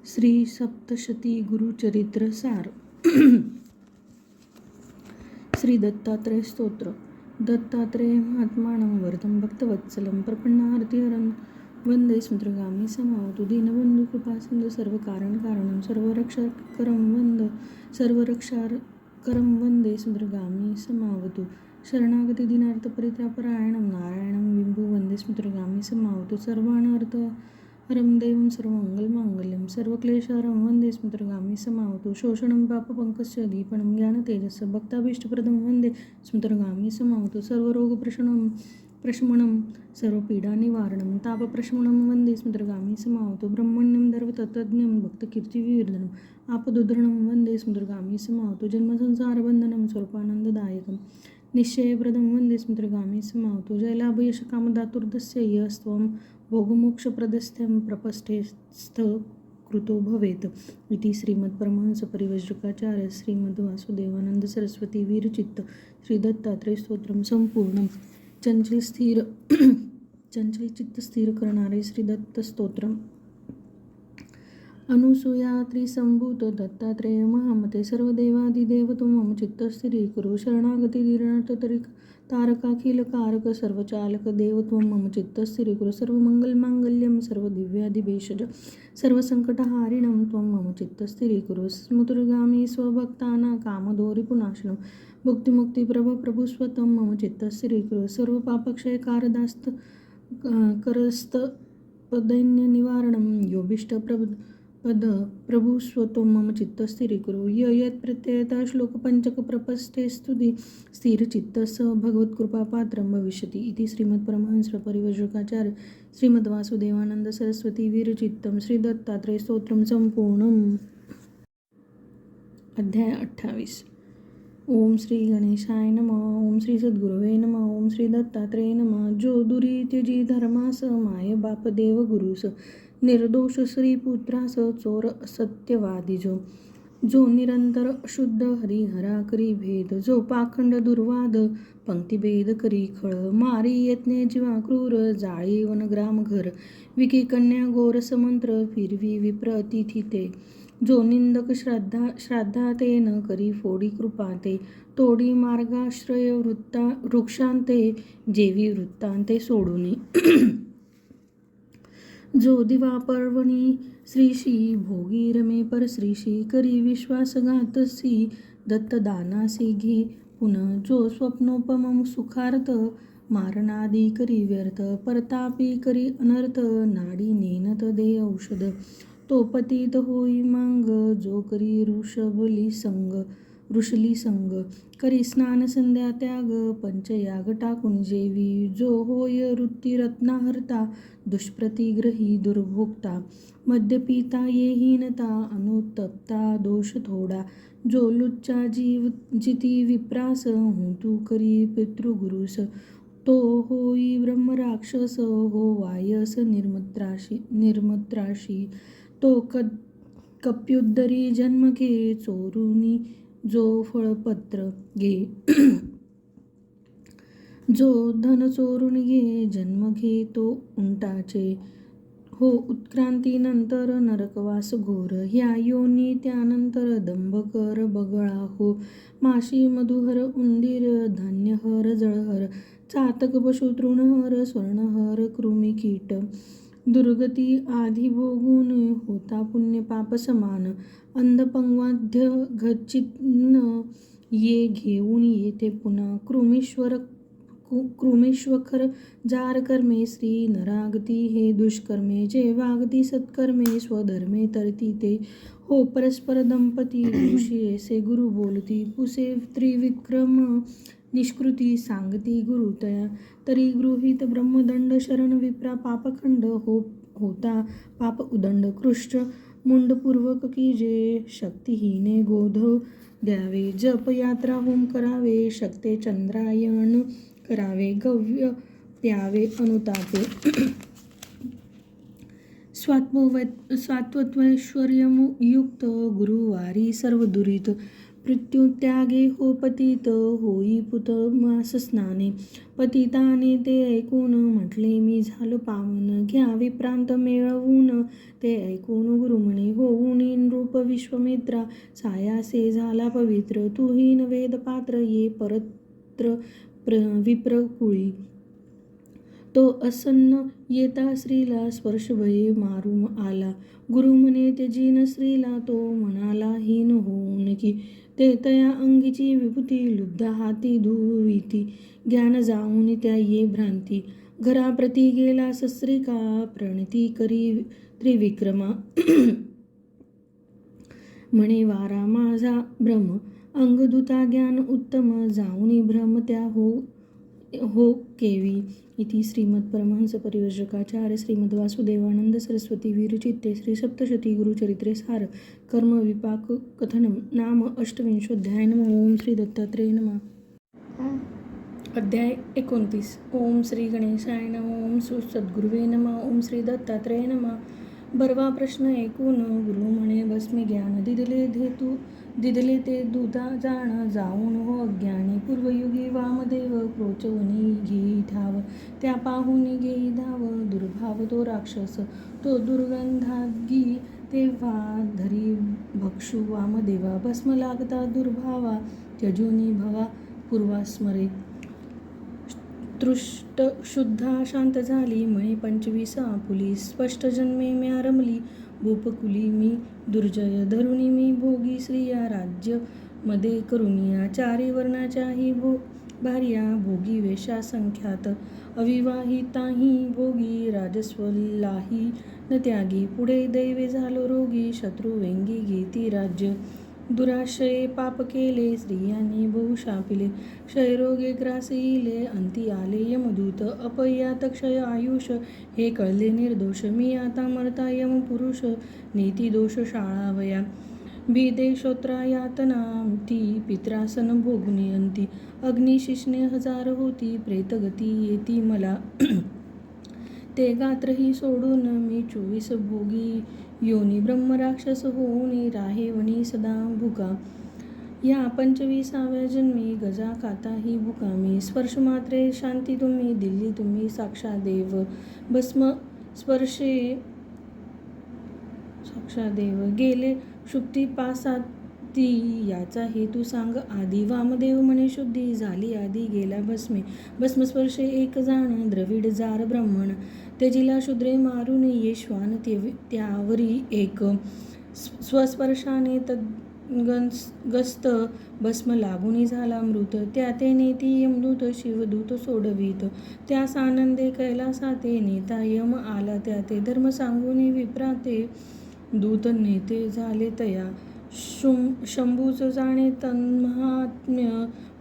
श्री सप्तशती गुरुचरित्र सार. श्री दत्तात्रेय स्तोत्र. दत्तात्रेय महात्मानं वरदं भक्तवत्सलं प्रपन्नार्तिहरं वंदे स्मृतगामी समावतु दीनबंधु कृपासिंधु सर्वकारणकारणं सर्वरक्षाकरं वंदे स्मृतगामी समावतु शरणागती दीनार्थ परित्रापरायणं नारायणं विभु वंदे स्मृतगामी समावतु सर्वानर्थ हरं देवं सर्वमंगलमांगल्यं सर्वक्लेशहरं वंदे स्मृतगामी समावतु शोषणं पापपङ्कस्य दीपनं ज्ञानतेजस्य भक्ताभीष्टप्रदं वंदे स्मृतगामी समावतु सर्वरोगप्रशमनं सर्वपीडानिवारणं तापप्रशमनं वंदे स्मृतगामी समावतु ब्रह्मण्यं सर्वतत्त्वज्ञं भक्तकीर्तिविवर्धनम् आपदुद्धरणं वंदे स्मृतगामी समावतु जन्मसंसारबन्धनं स्वरूपानन्ददायकं निश्चयप्रदं वंदे स्मृतगामी समावतु जयलाभयशकामदातुर्दस्य यस्त्वं भोगमोक्षप्रदस्थं प्रपष्टेस्थ कृतो भवेत् इति श्रीमत्परमहंसपरिव्राजकाचार्य श्रीमद्वासुदेवानंद सरस्वती विरचित श्री दत्तात्रेय स्तोत्रम संपूर्ण. चंचल चित्त स्थिर करणारे श्री दत्त स्तोत्र. अनुसूया त्रिसंभूत दत्तात्रेय महामते सर्वदेवादिदेव तू मम चित्त स्थिरीकुरु शरणागती दीनार्थ तारकाखिल कारक सर्वचालक देव त्वं मम चित्त स्थिरीकुरु सर्वमंगलमांगल्यं सर्वदिव्यादिभेषज सर्वसंकटहारिणं त्वं मम चित्त स्थिरीकुरु स्मृतिर्गामी स्वभक्तानां कामदोरिपुनाशनं भुक्तिमुक्तिप्रभुस्वतं मम चित्त स्थिरीकुरु सर्वपापक्षयकारदास्त करस्तपदैन्यनिवारणं योभीष्टप्रभुस्वतं मम चित्त स्थिरीकुरु यत् प्रत्ययता श्लोकपञ्चक प्रपष्टे स्तुति स्थिरचित्तस्य भगवत्कृपापात्रं भविष्यति इति श्रीमत्परमहंसपरिव्राजकाचार्य श्रीमद्वासुदेवानंद सरस्वती विरचितं श्री दत्तात्रेय स्तोत्रम संपूर्णम्. अध्याय 28. ओम श्री गणेशाय नमः. ओम श्री सद्गुरवे नमः. ओम श्री दत्तात्रेय नमः. जो दुरी त्यजी धर्मास माय बाप देव गुरुस निर्दोष श्री पुत्रास चोर सत्यवादी जो निरंतर शुद्ध हरिहरा करी भेद जो पाखंड दुर्वाद पंक्तिभेद करी खळ मारी यत्ने जीवा क्रूर जाळी वनग्राम घर विकी कन्या गोर समंत्र फिरवी विप्र अतिथी ते जो निंदक श्राद्धा ते न करी फोडी कृपाते तोडी मार्गाश्रय वृक्षांते जेवी वृत्तांते सोडूनी जो दिवा पर्वणी श्रीशी भोगी रमे पर श्रीशी करी विश्वासघातसी दत्तदानासी घे पुनः जो स्वप्नोपम सुखार्थ मारणादी करी व्यर्थ परतापी करी अनर्थ नाडी नेनत दे औषध तो पतित होई मांग जो करी ऋषली संग करी स्नान संध्या त्याग पंचयाग टाकून जेवी जो होय वृत्ती रत्नाहर्ता दुष्प्रतिग्रही दुर्भोक्ता मद्यपिता येहीनता अनुतप्ता दोष थोडा जो लुच्चा जिती विप्रास हूँ तू करी पितृगुरुस तो होई ब्रह्मराक्षस हो वायस निर्मत्राशी तो कप्युद्धरी जन्म घे चोरुनी जो फळपत्र घे जो धन चोरून घे जन्म घे तो उंटाचे हो उत्क्रांतीनंतर नरकवास घोर ह्या योनी त्यानंतर दंभकर बगळा हो माशी मधुहर उंदीर धान्यहर जळहर चातक पशु तृणहर स्वर्णहर कृमी कीट दुर्गती आधी भोगून होता पुण्य पाप समान अंधपंगवाद्य घचिन्न ये घेऊन येते पुन्हा कृमेश्वखर जार कर्मे श्री नरागती हे दुष्कर्मे जे वागती सत्कर्मे स्वधर्मे तरती ते हो परस्पर दंपती ऋषी ऐसे गुरु बोलती पुसे त्रिविक्रम निष्कृती सांगती गुरुतया तरी गृहीत ब्रह्मदंड शरण विप्रा पापखंड होता पाप उदंड कृष्ण मुंडपूर्वक की जे शक्तिहीने गोध द्यावे जप यात्रा होम करावे शकते चंद्रायण करावे गव्य प्यावे अनुतापे स्वात्वैश्वर्ययुक्त गुरुवारी सर्व दुरित मृत्युत्यागे हो पतित होई पुत मास स्नाने पतिताने ते ऐकून म्हटले मी झालो पावन घ्यावे प्रांत मिळवून ते ऐकून गुरुमणी होऊन नृप विश्वामित्रा सायासे झाला पवित्र. तुहीन वेदपात्र ये परत्र विप्रकुळी. तो असन्न येता स्त्रीला स्पर्श भये मारून आला. गुरु म्हणे त्यजीन स्त्रीला तो म्हणाला हीन होऊन की. ते तया अंगीची विभूती लुब्ध हाती धुविती. ज्ञान जाऊन त्या ये भ्रांती. घराप्रती गेला सस्त्रिका प्रणती करी त्रिविक्रमा. म्हणे वारा माझा भ्रम अंगदूता ज्ञान उत्तम जाऊनी भ्रम त्या हो केवी. इति श्रीमत्परमहंस परिव्राजकाचार्य श्रीमद वासुदेवानंद सरस्वती विरचिते श्री सप्तशती गुरुचरित्रे सार कर्म विपाक कथनम नाम अष्टविंशोऽध्याय. नमः ओम श्री दत्तात्रेय नमः. अध्याय 29. ओम श्री गणेशाय नमः. ओम श्री सद्गुरुवे नमः. ओम श्री दत्तात्रेय नमः. बर्वा प्रश्न ऐकून गुरु म्हणे भस्मी ज्ञान दिदले ते दूता जाण जाऊन हो अज्ञानी. पूर्वयुगी वामदेव क्रोचवणी घेई ठाव. त्या पाहुनी घेई धाव. दुर्भाव तो राक्षस तो दुर्गंधागी. तेव्हा धरी भक्षू वामदेवा. भस्म लागता दुर्भावा त्यजोनी भवा पूर्वास्मरे. तृष्ट शुद्धा शांत झाली म्हणे 25 आपुली. स्पष्ट जन्मे म्या रमली भूपकुली मी. दुर्जय धरुणी मी भोगी स्त्रिया राज्य मध्ये करुनिया. 4 वर्णाच्याही भार्या भोगी वेशा संख्यात. अविवाहिताही भोगी राजस्वलाही न त्यागी. पुढे दैवे झालो रोगी शत्रू वेंगी घेती राज्य. दुराशये पाप केले स्त्रियांनी बहु शापिले. क्षयरोगे ग्रासिले अंती आले यमदूत. अपयात क्षय आयुष हे कळले निर्दोष. मी आता मरता यम पुरुष नीती दोष शाळावया. भिदे श्रोत्रा यातना ती पित्रासन भोगुनी अंती. अग्नी शिष्णे 1000 होती प्रेतगती येती मला. ते गात्रही सोडून मी 24 भोगी योनी. ब्रह्मराक्षस होऊनी राहे वणी सदा भुका. या 25व्या जन्मी गजा खाताही भुका मी. स्पर्श मात्रे शांती तुम्ही दिली तुम्ही साक्षात देव. भस्म स्पर्शे साक्षात देव. गेले शुक्ती पासाती याचा हेतू सांग आधी. वामदेव म्हणे शुद्धी झाली आधी गेला भस्मे. भस्मस्पर्शे एक जाण द्रविड जार ब्राह्मण. त्यजिला शूद्रे मारून ये श्वान त्यावरी एक. स्वस्पर्शाने तद्गस्त भस्म लागुनी झाला मृत. त्या ते नेती यमदूत शिवदूत सोडवीत. त्यास आनंदे कैलासाते नेता यम आला त्या ते. धर्म सांगुनी विप्राते दूत नेते झाले तया. शंभूच जाणे तन्महात्म्य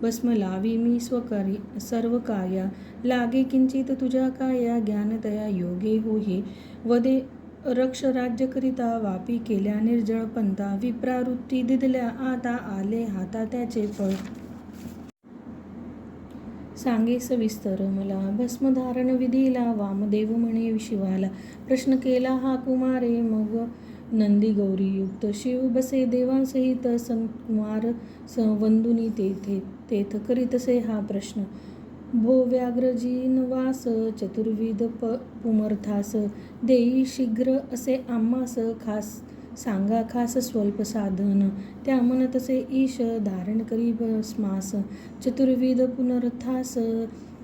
भस्म लावी मी सर्व कार्या. लागे किंचित तुझ्या काया ज्ञान तया योगे हो हे. वदे रक्ष राज्य करिता वापी केल्या निर्जळ पंथा. विप्रावृत्ती दिदल्या आता आले हाता त्याचे फळ. सांगे सविस्तर मला भस्मधारण विधीला. वामदेव म्हणे शिवाला. प्रश्न केला हा कुमारे मग नंदी गौरी युक्त. शिव बसे देवांसहित संकुमार वंदुनी तेथ करीतसे हा प्रश्न. भो व्याघ्र जिनवास चतुर्विध पुमर्थास. देई शीघ्र असे आम्हास खास सांगा खास स्वल्प साधन. त्या म्हणतसे ईश धारण करी भस्मास. चतुर्विध पुनर्थास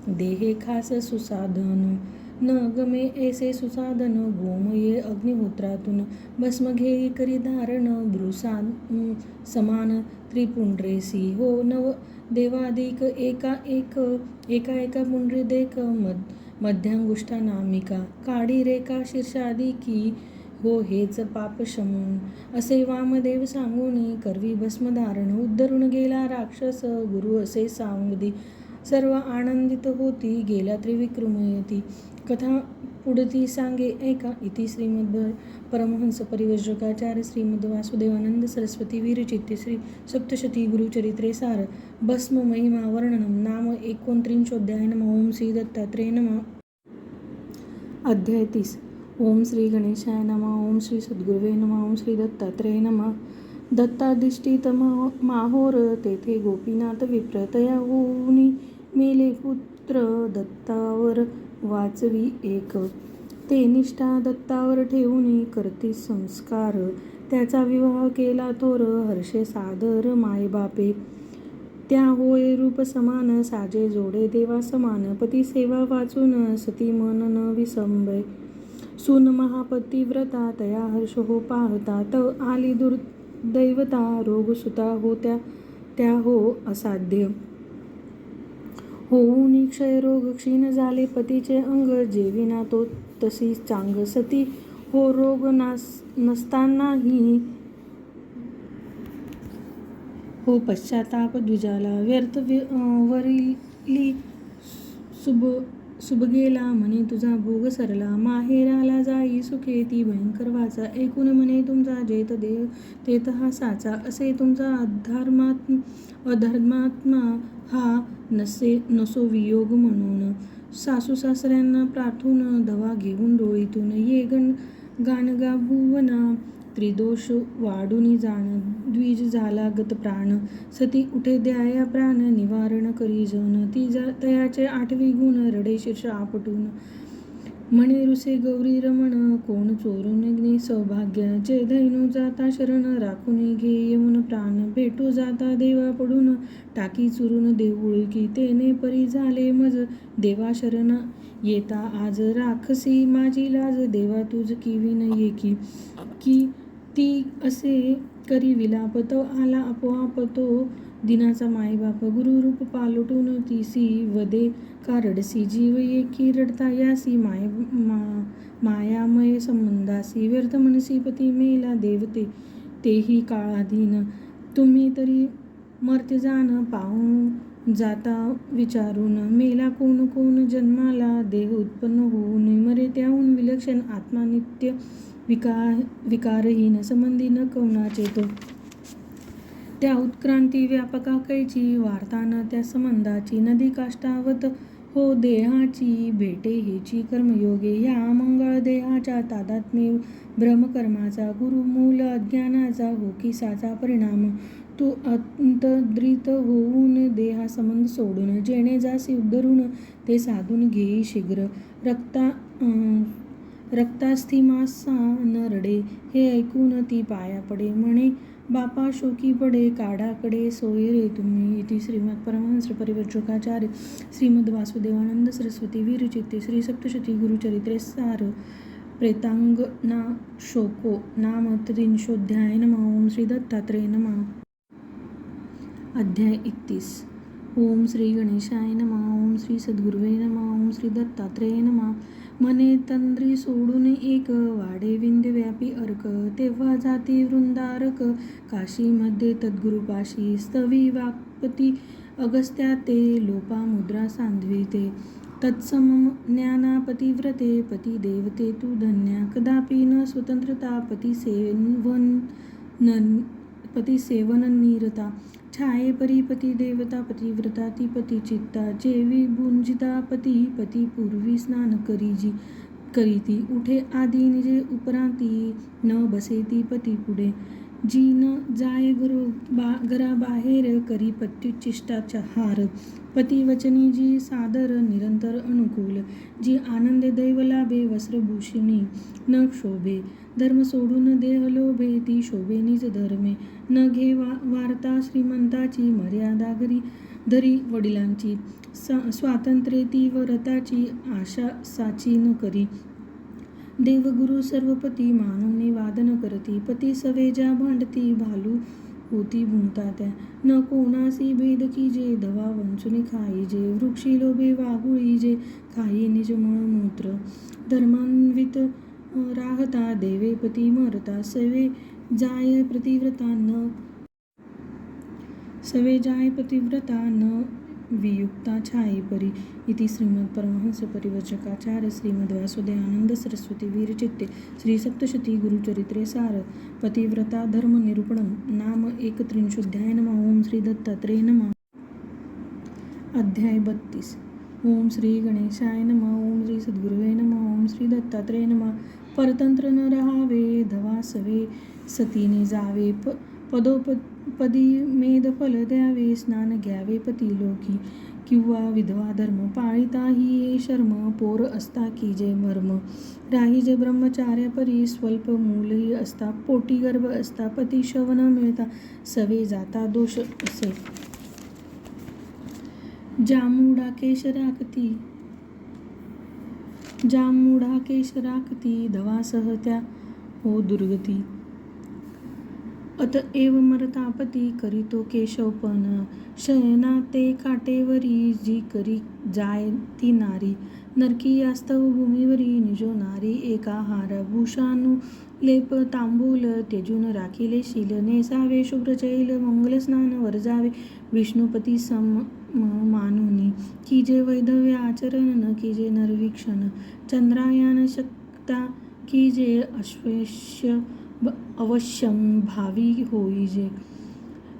देहे खास सुसाधन. न गमे ऐसे सुसाधन गोमये अग्निहोत्रातून. भस्म घेई करी धारण भ्रूसा समान त्रिपुंड्रेसी. हो नव देवाधिक एका पुंड्री देख मध्यांगुष्ठा नामिका. काढी रेखा शीर्षाधिकी हो हेच पाप शमून. असे वामदेव सांगूनी करवी भस्मधारण. उद्धरून गेला राक्षस गुरु असे सांगदी. सर्व आनंदित होती गेला त्रिविक्रमयती. कथा पुढती सांगे ऐका. इति श्रीमद परमहंस परिव्राजकाचार्य श्रीमद वासुदेवानंद सरस्वती विरचिते श्री सप्तशती गुरुचरित्रे सार भस्म महिमा वर्णनम नाम 29. नमः ओम श्री दत्तात्रेय नमः. अध्याय 30. ओम श्री गणेशाय नमः. ओम श्री सद्गुरुवे नमः. ओम श्री दत्तात्रेय नमः. दत्ताधिष्ठित माहोर तेथे गोपीनाथ विप्र. तया होऊनी मेले पुत्र दत्तावर वाचवी एक. ते निष्ठा दत्तावर ठेवून करती संस्कार. त्याचा विवाह केला थोर हर्षे सादर मायबापे. त्या होय रूप समान साजे जोडे देवा समान. पती सेवा वाचून सती मन न विसंबे. सून महापतिव्रता तया हर्ष हो पाहता. आली दुर्दैवता रोग सुता होत्या त्या हो असाध्य. होऊन क्षयरोग क्षीण झाले पतीचे अंग. जेविना तो तसी चांग. सती हो रोग नसतानाही हो पश्चाताप द्विजाला. व्यर्थ वरिली सुबगेला म्हणे तुझा भोग सरला. माहेराला जाई सुखे ती भयंकर वाचा. ऐकून म्हणे तुमचा जेत देह तेथ हा साचा. असे तुमचा अधर्मात्मा हा नसो वियोग म्हणून. सासू सासऱ्यांना प्रार्थून धवा घेऊन डोळीतून. ये गाणगा भुवना त्रिदोष वाढून जाण. द्विज झाला गत प्राण. सती उठे द्याया प्राण निवारण करी जन. ती तयाचे 8वे गुण रडे शीर्ष आपटून. म्हणे रुसे गौरी रमण कोण चोरून ने सौभाग्य. जे धैनू जाता शरण राखून घे येऊन प्राण. भेटू जाता देवा पडून टाकी चुरून देऊळकी. तेने परी झाले मज देवा शरण येता आज. राखसी माझी लाज देवा तुझ किवीन येकी. की ती असे करी विलाप तो आला आपोआप तो दिनाचा मायबाप. गुरुरूप पालटून तिसी वदे का रडसी. जीव एकी रडता यासी मायामय संबंधासी. व्यर्थ मनसी पती मेला देवते तेही काळाधीन. तुम्ही तरी मर्त्य जाण पाहून जाता विचारून. मेला कोण कोण जन्माला देह उत्पन्न होऊन. मरे त्याहून विलक्षण आत्मा नित्य विकारहीन. संबंधी न कोणाचे तो. त्या उत्क्रांती व्यापका कैची वार्ता न त्या संबंधाची. नदी काष्टावत हो देहाची भेटे हेची कर्मयोगे. ह्या मंगळ देहाच्या तादात्म्ये भ्रमकर्माचा. गुरुमूल अज्ञानाचा हो किसाचा परिणाम. तू अंतर्द्रित होऊन देहा संबंध सोडून. जेणे जासी उद्धरून ते साधून घेई शीघ्र. रक्तास्थीमासा न रडे हे ऐकून ती पाया पडे. म्हणे बापा शोकी पडे काढाकडे सोय रे तुम्ही. इति श्रीमद परमहंस परिव्राजकाचार्य श्रीमद वासुदेवानंद सरस्वती विरचिते श्री सप्तशती गुरुचरित्रे सार प्रेतांगना शोको नाम 300 नमः. ओम श्री दत्तात्रेय नमः. अध्याय 31. ओम श्री गणेशाय नमः. ओम श्री सद्गुरुवे नमः. ओम श्री दत्तात्रेय नमः. म्हणे तंद्री सोडून एक वाडे विंध्यव्यापी अर्क. तेव्हा जाती वृंदारक काशीमध्ये तद्गुरुपाशी. स्तवी वाक्पती अगस्त्या ते लोपामुद्रा सांध्विते. तत्सम ज्ञाना पतिव्रते पती देवते तू धन्या. कदापि न स्वतंत्रता पती सेवन निरता. छाये परी पती देवता पतिव्रता ती पती चित्ता. जेवी भुंजिता पती पती पूर्वी स्नान करीती. उठे आधी निजे उपरांती न बसेती पती पुढे. जी न जाय घराबाहेर करी पत्युच्चिष्टाचार. पती वचनी जी सादर निरंतर अनुकूल. जी आनंदे दैव लाभे वस्त्रभूषिणी न शोभे. धर्म सोडून देह लोभे ती शोभे निज धर्मे. न घे वार्ता श्रीमंताची मर्यादा धरी वडिलांची. स्वातंत्र्ये ती व्रताची आशा साची न करी. देवगुरु सर्वपती मानून वादन करती. पती सवेजा भांडती भालू होती भुंकता त्या. न कोणासी भेद की जे धवा वंचुनी खाई जे. वृक्षी लोभे वाघुळी जे खाई निज मळमूत्र. धर्मान्वित राहता देवे पती मरता. सवे जाय पतिव्रता न वियुक्ता छाये परी. इति श्रीमद परमहंस परिव्राजकाचार्य श्रीमद वासुदेवानंद सरस्वती विरचिते श्री सप्तशती गुरुचरित्रे सार पतिव्रता धर्म निरूपणम नाम 130 नमः. ओम श्री दत्तात्रेय नमः. अध्याय 32. ओम श्री गणेशाय नमः. ओम श्री सद्गुरुवे नमः. ओम श्री दत्तात्रेय नमः. परतंत्र न रहावे धवा सवे सतीने जावे. पदोपदी मेद फल द्यावे स्नान घ्यावे पती लोकी. किंवा विधवा धर्म पाळिता ही ये शर्म पोर असता की जे मर्म राही जे ब्रह्मचार्य परी स्वल्प मूलही असता पोटी गर्भ असता पती शव न मिळता सवे जाता दोष असे जामुडा केश राखती धवासह त्या हो दुर्गती अतएव मरतापती करीतो केशवपन शयना ते काटेवरी जी करी जाय ती नारी नरकी यास्तव भूमीवरी निजो नारी एकाहार भूषानुलेप तांबूल त्यजून राखिले शील नेसावे शुभ्रचैल मंगलस्नान वर्जावे विष्णुपती सम मानुनी की जे वैधव्य आचरण न की जे नरवीक्षण चंद्रायन शक्ता की जे अवश्यम भावी होईजे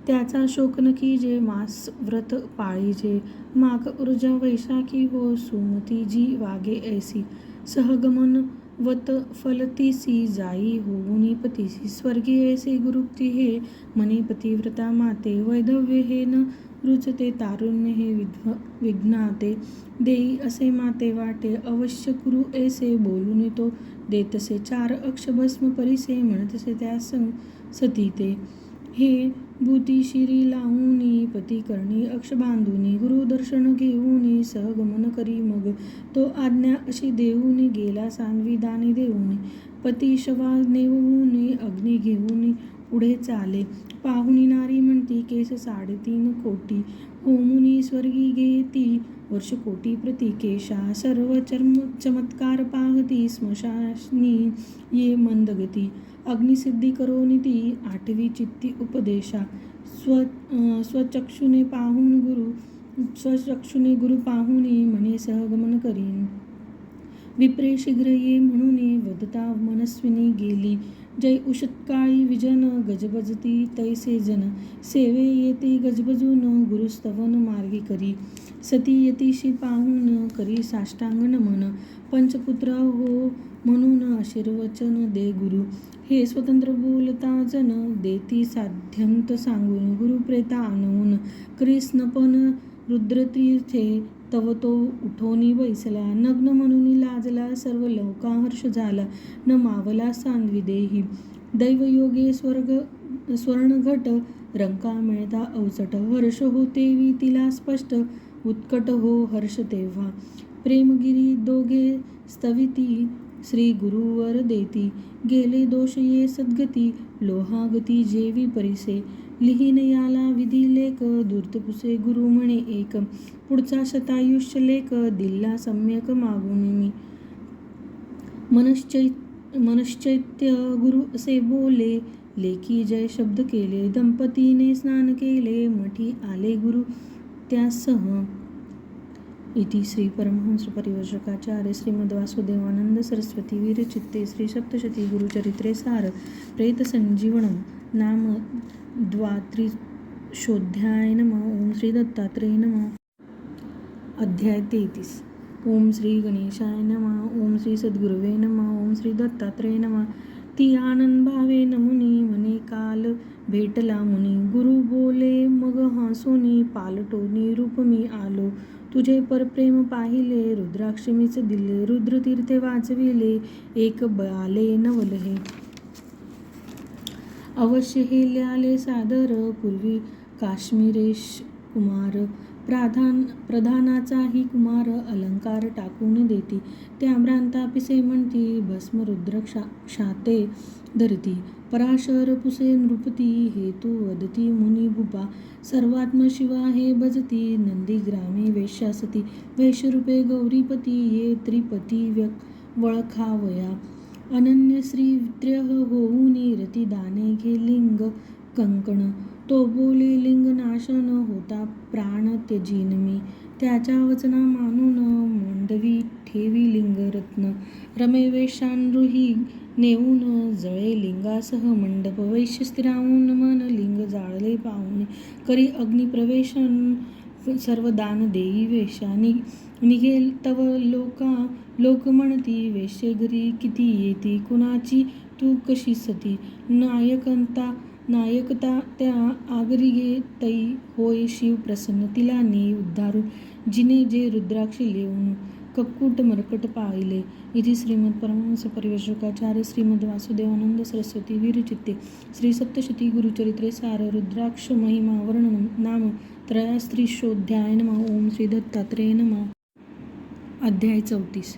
त्याचा शोक न की जे मास व्रत पाळीजे माघ ऊर्जा वैशाखी हो सुमती जी वागे ऐसी सहगमन वत फलतीसी जाई होऊनी पतीसी स्वर्गी ऐसे गुरुक्ती हे मनी पतिव्रता माते वैधव्य हे न रुचते तारुण्य हे विघ्नाते देई असे माते वाटे अवश्य कुरु ऐसे बोलून तो देतसे 4 अक्षभस्म परिसे म्हणतसे त्या सती ते हे भूती शिरी लावूनी पती करणी अक्ष बांधूनी गुरुदर्शन घेऊनी सहगमन करी मग तो आज्ञा अशी देऊनी गेला सान्वी दानी देऊनी पती शवा नेऊनी अग्नी घेऊनी पुढे चाले पाहुणी नारी म्हणती केस 3.5 कोटी होमुनी स्वर्गी घेती वर्ष कोटी प्रति केशा सर्व चमत्कार पाहती स्मशानी ये मंदगती अग्निसिद्धी करोनी ती 8वी चित्ती उपदेशा स्वचक्षुने गुरु पाहुनी म्हणे सहगमन करीन विप्रे शीघ्र ये म्हणून वदता मनस्विनी गेली जय उषत्काळी विजन गजबजती तैसे जन सेवे येते गजबजून गुरुस्तवन मार्गी करी सती यतीशी पाहून करी साष्टांग नमन पंचपुत्र हो म्हणून आशीर्वचन दे गुरु हे स्वतंत्र बोलता जन देती साध्यंत सांगून गुरुप्रेता आणून करी स्नपन रुद्रतीर्थे तव तो उठोनी बैसला नग्न म्हणून लाजला सर्व लौकाहर्ष झाला न मावला सान्वी देही दैवयोगे स्वर्णघट रंका मिळता अवचट हर्ष होतेवी तिला स्पष्ट उत्कट हो हर्ष तेव्हा प्रेमगिरी दोघे स्तविती श्री गुरुवर देती गेले दोष ये सद्गती लोहागती जेवी परिसे लिहिन याला विधी लेख दूर्तपुसे गुरु म्हणे एक पुढचा शतायुष्य लेख दिल्ला सम्यक मागून मी मनश्चैत्य गुरु असे बोले लेखी जय शब्द केले दंपतीने स्नान केले मठी आले गुरु त्यासह इति श्री परमहंस परिव्राजकाचार्य श्रीमद वासुदेवानंद सरस्वती वीरचित्ते श्री सप्तशती गुरुचरित्रे सार प्रेत संजीवनम नाम द्वात्रिशोऽध्याय नमः ओम श्री दत्तात्रेय नमः अध्याय 33 ओम श्री गणेशाय नमः ओम श्री सद्गुरुवे नमः ओम श्री दत्तात्रेय नमः ती आनंद भावे नमुनी म्हणे काल भेटला मुनी गुरु बोले मग हासोनी पालटोनी रूप मी आलो तुझे परप्रेम पाहिले रुद्राक्षमीच दिले रुद्रतीर्थे वाचविले एक बाले नवलहे अवश्य हे ल्याले सादर पूर्वी काश्मीरेश कुमार प्रधानाचाही कुमार अलंकार टाकून देती त्या भ्रांता पिसे म्हणती भस्म रुद्रक्षाते धरती पराशर पुसे नृपती हेतू वदती मुनी भूपा सर्वात्म शिवा हे भजती नंदी ग्रामे वेश्यासती वैश्यरूपे गौरीपती ये त्रिपती वळखावया अनन्य श्रीविद्य होऊनी रती दाने घे लिंग कंकण तो बोले लिंग नाशन होता प्राण त्यजीन मी त्याच्या वचना मानून मांडवी ठेवी लिंग रत्न रमे वेशानृही नेऊन जळे लिंगासह मंडप वैश्य स्थिरावून मन लिंग जाळले पाहुणे करी अग्निप्रवेशन सर्व दान देई वेश्या निघेल तव लोक म्हणती वेश्ये घरी किती येती कुणाची तू कशी सती नायकंता नायकता त्या आगरिगे तै होय शिव प्रसन्न तिला ने उद्धारू जिने जे रुद्राक्षी लेऊन कक्कुट मरकट पाहिले. इति श्रीमद परमहंस परिव्राजकाचार्य श्रीमद वासुदेवानंद सरस्वती विरचिते श्री सप्तशती गुरुचरित्रे सार रुद्राक्ष महिमा वर्णनम नाम त्रयस्त्रिशोऽध्याय नमः. ओम श्री दत्तात्रेय नमः. अध्याय 34.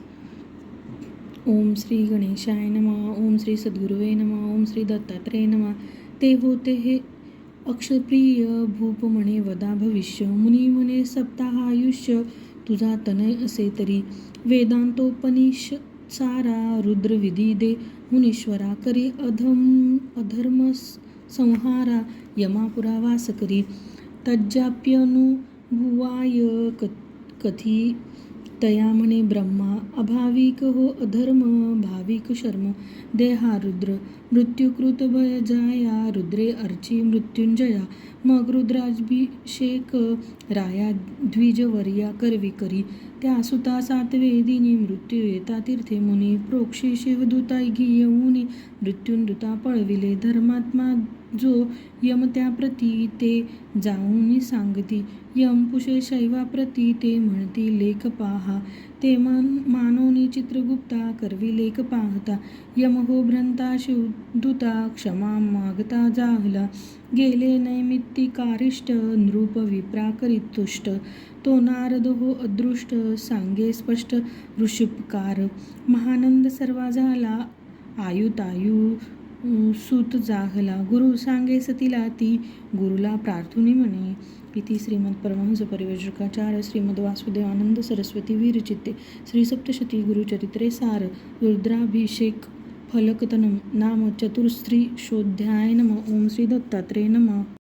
ओम श्री गणेशाय नमः. ओम श्री सद्गुरुवे नमः. ओम श्री दत्तात्रेय नमः. ते होते हे अक्षप्रिय भूप म्हणे वदा भविष्य मुनी म्हणे सप्ताहायुष्य तुझा तनय असे तरी वेदांतोपनिषत्सारा रुद्रविधी दे मुनीश्वरा करी अधर्म संहारा यमापुरा वास करी तज्जाप्यनुभुवाय कथी तया म्हणे ब्रह्मा अभाविक हो अधर्म भाविक शर्म देहा रुद्र मृत्युकृत भय जाया रुद्रे अर्ची मृत्युंजया मग रुद्राभिषेक राया द्विजवर्या करवी करी त्या सुता सातवेदिनी मृत्यू येता तीर्थे मुनी प्रोक्षी शिवदूता घेऊनी मृत्युंदूता पळविले धर्मात्मा जो यम त्या प्रती ते जाऊनी सांगती यम पुषे शैवाप्रती ते म्हणती लेख पाहा ते मानोनी चित्रगुप्ता करवी लेख पाहता यम हो भ्रंता शिवदूता क्षमा मागता जाहला गेले नैमित्तिकारिष्ट नृप विप्रा करीत तुष्ट तो नारद हो अदृष्ट सांगे स्पष्ट ऋषिपकार महानंद सर्वा झाला आयुतायु सूत जाहला गुरु सांगे सतीला ती गुरुला प्रार्थुनी म्हणे. इति श्रीमद परमहंस परिव्राजकाचार्य श्रीमद वासुदेवानंद सरस्वती विरचिते श्री सप्तशती गुरुचरित्रे सार रुद्राभिषेक फलकतनम नाम चतुस्त्रिशोऽध्याय नमः. ओम श्री दत्तात्रेय नमः.